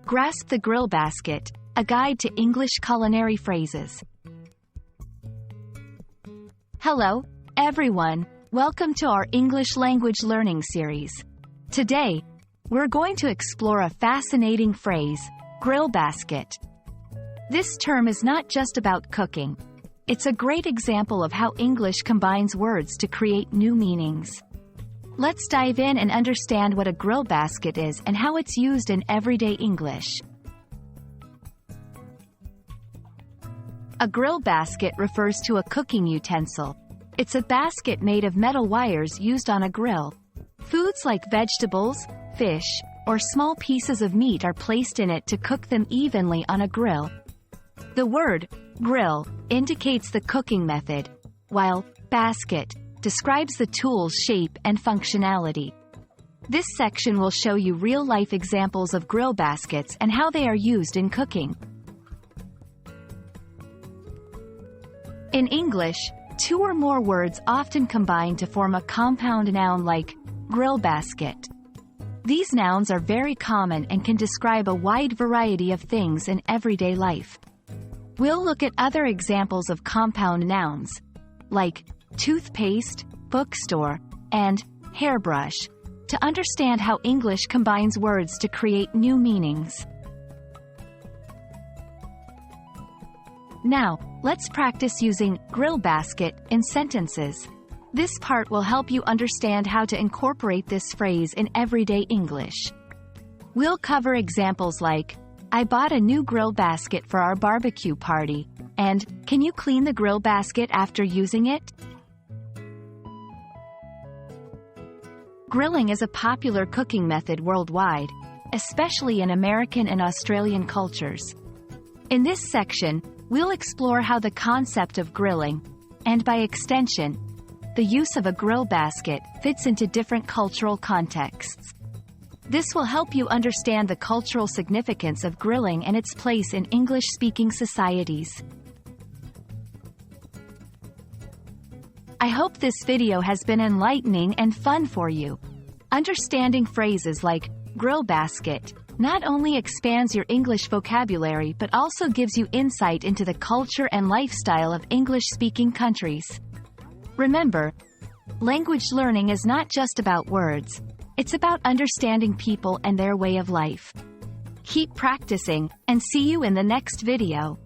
Grasp the grill basket, a guide to English culinary phrases. Hello, everyone. Welcome to our English language learning series. Today, we're going to explore a fascinating phrase, grill basket. This term is not just about cooking. It's a great example of how English combines words to create new meanings. Let's dive in and understand what a grill basket is and how it's used in everyday English. A grill basket refers to a cooking utensil. It's a basket made of metal wires used on a grill. Foods like vegetables, fish, or small pieces of meat are placed in it to cook them evenly on a grill. The word grill indicates the cooking method, while basket describes the tool's shape and functionality. This section will show you real-life examples of grill baskets and how they are used in cooking. In English, two or more words often combine to form a compound noun like grill basket. These nouns are very common and can describe a wide variety of things in everyday life. We'll look at other examples of compound nouns, like toothpaste, bookstore, and hairbrush, to understand how English combines words to create new meanings. Now, let's practice using grill basket in sentences. This part will help you understand how to incorporate this phrase in everyday English. We'll cover examples like, I bought a new grill basket for our barbecue party, and, can you clean the grill basket after using it? Grilling is a popular cooking method worldwide, especially in American and Australian cultures. In this section, we'll explore how the concept of grilling, and by extension, the use of a grill basket, fits into different cultural contexts. This will help you understand the cultural significance of grilling and its place in English-speaking societies. I hope this video has been enlightening and fun for you. Understanding phrases like grill basket not only expands your English vocabulary but also gives you insight into the culture and lifestyle of English-speaking countries. Remember, language learning is not just about words. It's about understanding people and their way of life. Keep practicing, and see you in the next video.